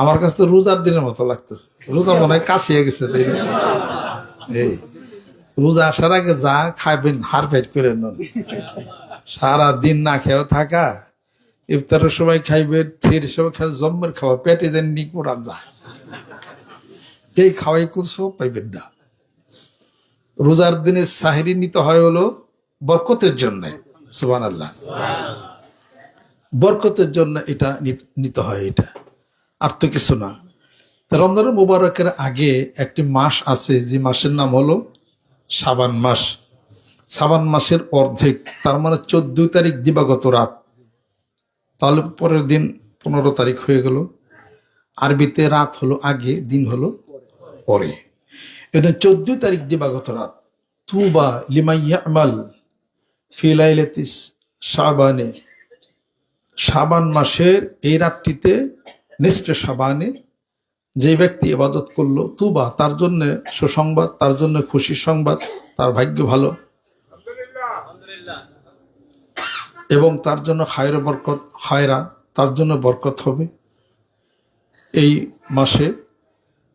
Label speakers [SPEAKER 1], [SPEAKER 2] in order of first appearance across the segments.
[SPEAKER 1] আমার কাছে তো রোজার দিনের মতো লাগতেছে, রোজা মনে হয় কাছে গেছে। এই রোজা আসার আগে যা খাইবেন হার পেট করে নেন, সারা দিন না খেয়েও থাকা, ইফতারের সময় খাইবেন, ফের সময় খাই, জম্মের খাওয়া, পেটে যেন নিকোড়া যায়, এই খাওয়াই কিছু পাইবেন না। রোজার দিনে সাহেরি নিতে হয় হলো বরকতের জন্য, সুবহানাল্লাহ, বরকতের জন্য এটা নিতে হয়, এটা আর তো কিছু না। রমজান মুবারকের আগে একটি মাস আছে, যে মাসের নাম হলো শাবান মাস। শাবান মাসের অর্ধেক, তার মানে 14 তারিখ দিবাগত রাত, তাহলে পরের দিন 15 তারিখ হয়ে গেল। আরবিতে রাত হলো আগে, দিন হলো পরে। এটা 14 তারিখ দিবাগত রাত। তুবা লিমান ইয়ামাল ফি লাইলাতিস শাবানে, শাবান মাসের এই রাতটিতে, নিসফে শাবানে যে ব্যক্তি ইবাদত করলো, তুবা, তার জন্য সুসংবাদ, তার জন্য খুশির সংবাদ, তার ভাগ্য ভালো, এবং তার জন্য খায়রা বরকত, খায়রা, তার জন্য বরকত হবে এই মাসে।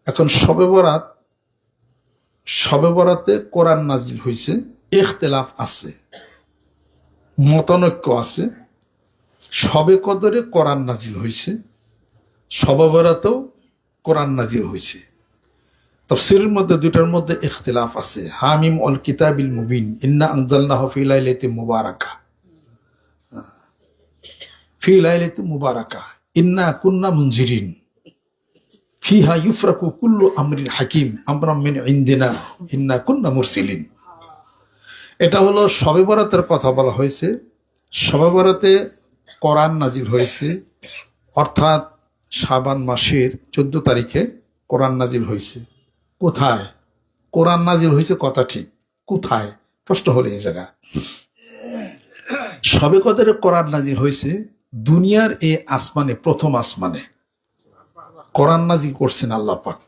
[SPEAKER 1] এখন শবে বরাত, শবে বরাতে কোরআন নাজিল হয়েছে, ইখতিলাফ আছে, মতানৈক্য আছে। শবে কদরে কোরআন নাজিল হয়েছে, শবে বরাতেও কোরআন নাজিল হয়েছে। তাফসীরের মধ্যে দুটার মধ্যে ইখতিলাফ আছে। হামিম অল কিতাবিল মুবিন ইন্না আনজালনাহু ফি লাইলাতিন মুবারাকা, ফি লাইলাতিন মুবারাকা ইন্না কুন্না মুনজিরিন ফিহা ইউফরাকু কুল্লু আমরিন হাকিম আমরাম মিন ইনদিনা ইন্না কুন্না মুরসিলিন। এটা হলো শবে বরাতের কথা বলা হয়েছে। শবে বরাতে কোরআন নাজিল হয়েছে, অর্থাৎ শাবান মাসের 14 তারিখে কোরআন নাজিল হয়েছে। কোথায় কোরআন নাজিল হয়েছে, কথা ঠিক, কোথায় প্রশ্ন হলো এই জায়গা। শবে কদরে কোরআন নাজিল হয়েছে দুনিয়ার এই আসমানে, প্রথম আসমানে কোরআন নাজিল করছেন আল্লাহ পাক।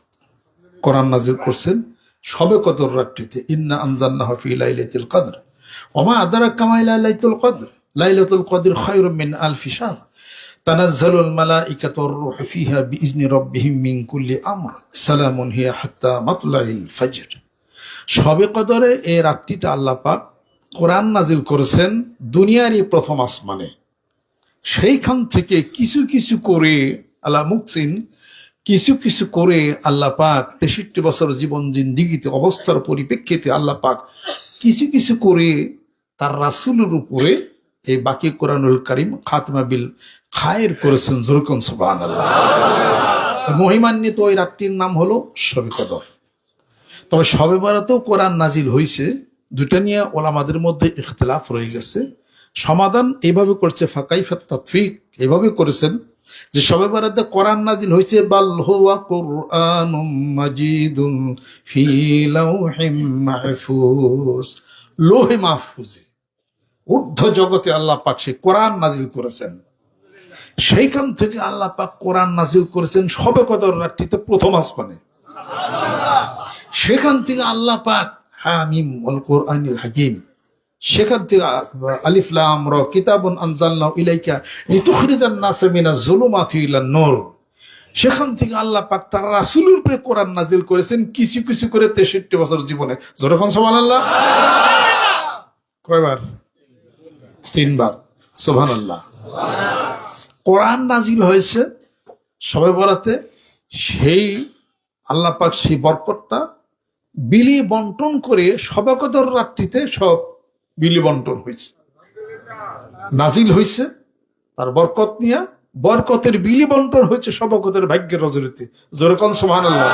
[SPEAKER 1] কোরআন নাজিল করছেন শবে কদর রাত্রিতে, ইন্না আনজালনাহু ফি লাইলাতিল কদর ওয়া মা আদরাকা মা লাইলাতুল কদর লাইলাতুল কদর খায়রুম মিন আলফি শাহর তানাজ্জালুল মালাইকাতু ওয়ার রূহু ফিহা বিইজনি রাব্বিহিম মিন কুল্লি আমর সালামুন হিয়া হাত্তা মাতলাইল ফজর। শবে কদরে এই রাত্রিটা আল্লাহ পাক কোরআন নাজিল করেছেন দুনিয়ারই প্রথম আসমানে। সেইখান থেকে কিছু কিছু করে আল্লাহ মুকসিন, কিছু কিছু করে আল্লাহ পাক 63 বছর জীবন জিন্দিগিতে অবস্থার পরিপ্রেক্ষিতে আল্লাহ পাক কিছু কিছু করে তার রাসূলের উপরে এই বাকি কোরআনুল কারীম খাতমা বিল খায়ের করেছেন। জোরকন সুবহানাল্লাহ। মহিমান্বিত ওই রাত্রির নাম হলো শবে কদর। তবে শবে বরাতেও কোরআন নাজিল হয়েছে, দুটা নিয়ে ওলামাদের মধ্যে ইখতিলাফ রয়ে গেছে। সমাধান এইভাবে করছে ফাকাইফাত তাতফিক, এভাবে করেছেন যে শবে বরাতে কোরআন নাজিল হয়েছে বাল হুয়া কুরআনুম মাজিদুন ফি লাউহিম মাহফুজ, লোহে মাহফুজে, ঊর্ধ্ব জগতে আল্লাহ পাক সে কোরআন নাজিল করেছেন। সেইখান থেকে আল্লাহ পাক কোরআন নাজিল করেছেন শবে কদর রাত্রিতে প্রথম আসমানে। সেখান থেকে আল্লাহ পাক হামিম ওয়াল কোরআনিল হাকিম, সেখান থেকে আলিফ লাম রা কিতাবুন আনজালনাহু ইলাইকা লিতুখরিজান নাসা মিনাজ যুলুমাতি ইলান নূর, সেখান থেকে আল্লাহ পাক তার রাসূলের উপরে কোরআন নাজিল করেছেন কিছু কিছু করে 63 বছর জীবনে। যখন সুবহানাল্লাহ, কয়বার? 3 বার। সুবহানাল্লাহ। কোরআন নাজিল হয়েছে শবে বরাতে, সেই আল্লাহ পাক সেই বরকতটা বিলি বন্টন করে শবে কদর রাত্রিতে সব বিলি বন্টন হয়েছে, নাজিল হয়েছে তার বরকত নিয়ে, বরকতের বিলি বন্টন হয়েছে শবে কদরের ভাগ্যের রজনীতে। যেরকম সুবহানাল্লাহ।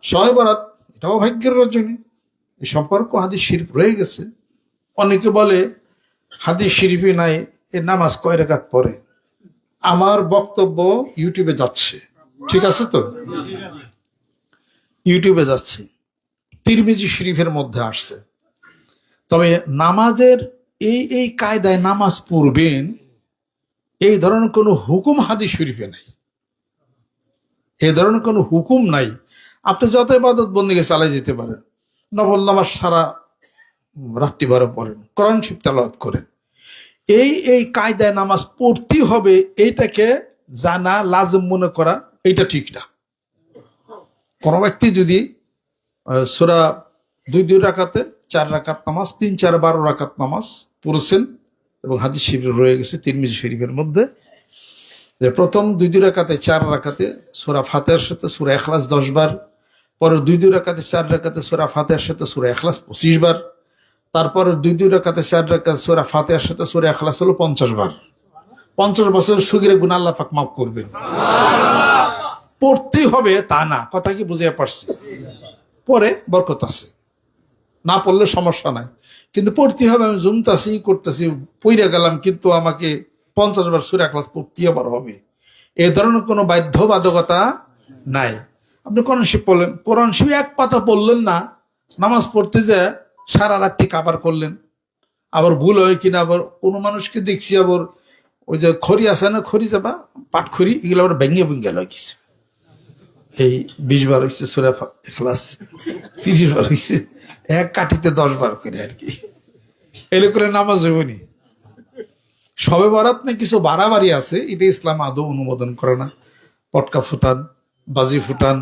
[SPEAKER 1] শবে বরাত এটাও ভাগ্যের রজনী। এই সম্পর্ক হাদিস শরীফ রয়ে গেছে। অনেকে বলে হাদিস শরীফে নাই, এ নামাজ কয় রাকাত পড়ে। আমার বক্তব্য ইউটিউবে যাচ্ছে, ঠিক আছে তো? ইউটিউবে যাচ্ছে, তিরমিজি শরীফের মধ্যে আসছে। তবে নামাজের এই কায়দায় নামাজ পড়বেন, এই ধরনের কোনো হুকুম হাদিস শরীফে নাই, এই ধরনের কোনো হুকুম নাই। আপনি যত ইবাদত বন্দেগী চালাই যেতে পারেন, নফল নামাজ সারা রাত্রি বারো পড়েন, কোরআন শরীফ তেলাওয়াত করেন, এই কায়দায় নামাজ পড়তে হবে, এইটাকে জানা লাজম মনে করা এটা ঠিক না। কোন ব্যক্তি যদি সূরা 2 রাকাতে 4 রাকাত নামাজ 3 4 12 রাকাত নামাজ পড়ছেন, এবং হাদিস শরীফে রয়ে গেছে তিরমিজি শরীফের মধ্যে যে প্রথম 2 রাকাতে 4 রাকাতে সূরা ফাতিহার সাথে সূরা ইখলাস 10 বার, পরে 2 রাকাতে 4 রাকাতে সূরা ফাতিহার সাথে সূরা ইখলাস 25 বার, তারপরে 2 রাকাতে 4 রাকাত সূরা ফাতিহার সাথে সূরা ইখলাস হলো 50 বার। 50 বছর সগীরে গুনাহ আল্লাহ পাক মাফ করবেন। পড়তেই হবে তা না, কথা কি বুঝিয়ে পারছি? পরে বরকত আছে, না পড়লে সমস্যা নাই, কিন্তু পড়তে হবে। আমি জমতাছি করতেছি পইরা গেলাম, কিন্তু আমাকে 50 বার সূরা ইখলাস পড়তে আবার হবে, এ ধরনের কোনো বাধ্যবাধকতা নাই। আপনি কোরআন শরীফ পড়লেন, কোরআন শরীফ এক পাতা পড়লেন না, নামাজ পড়তে যায় সারা রাতটি কাবার করলেন, আবার ভুল হয় কিনা, আবার কোনো মানুষকে দেখছি আবার ওই যে খড়ি আছে না, খড়ি যাবা পাট খড়ি, এগুলো আবার ভেঙে ভেঙে লয় কিছু, এই 20 বার হয়েছে সূরা ইখলাস, 30 বার হয়েছে, এক কাঠিতে 10 বার করে আর কি, এলে করে নামাজ হইবনি। সবে বরাত না কিছু বাড়াবাড়ি আছে, এটা ইসলাম আদৌ অনুমোদন করে না। পটকা ফুটান, বাজি ফুটান,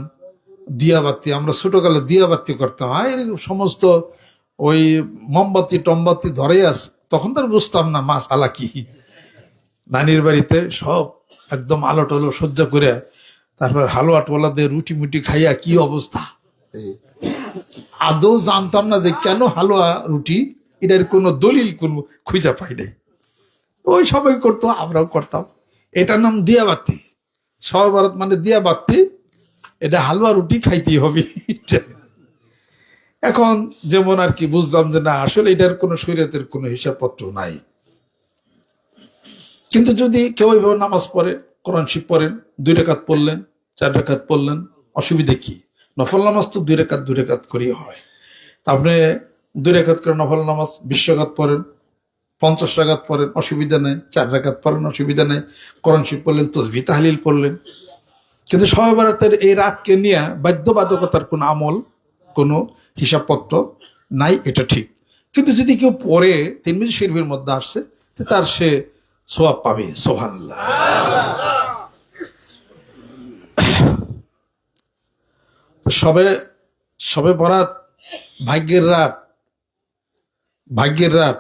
[SPEAKER 1] দিয়াবাতি, আমরা ছোটকালে দিয়াবাতি করতাম, এরকম সমস্ত ওই মোমবাতি টমবাতি ধরে আস, তখন তার বুঝতাম না মাছ আলা কি। নানির বাড়িতে সব একদম আলো টলো সহ্য করে, তারপর হালুয়া টোলা দিয়ে রুটি মুটি খাইয়া কি অবস্থা। আদৌ জানতাম না যে কেন হালুয়া রুটি, এটার কোনো দলিল কোন খুঁজা পাই নাই। ওই সবাই করতো, আমরাও করতাম, এটার নাম দিয়াবাতি। সবে বরাত মানে দিয়াবাতি, এটা হালুয়া রুটি খাইতেই হবে। এখন যেমন আর কি বুঝলাম যে না, আসলে এটার কোনো শরীয়তের কোনো হিসাবপত্র নাই। কিন্তু যদি কেউ এইভাবে নামাজ পড়ে, কোরআন শরীফ পড়েন, 2 রাকাত পড়লেন, 4 রাকাত পড়লেন, অসুবিধা কি? নফল নামাজ তো 2 রাকাত করেই হয়। তা আপনি 2 রাকাত করে নফল নামাজ 20 রাকাত পড়েন, 50 রাকাত পড়েন, অসুবিধা নেই, 4 রাকাত পড়েন, অসুবিধা নেই, কোরআন শরীফ পড়লেন, তাসবিহ তাহলিল পড়লেন। কিন্তু শবে বরাতের এই রাতকে নিয়ে বাধ্যবাধকতার কোনো আমল, কোনো হিসাবপত্র নাই, এটা ঠিক। কিন্তু যদি কেউ পড়ে, তিরমিজি শরীফের মধ্যে আসছে, তার সে সওয়াব পাবে। সুবহানাল্লাহ। সবে বরাত ভাগ্যের রাত, ভাগ্যের রাত।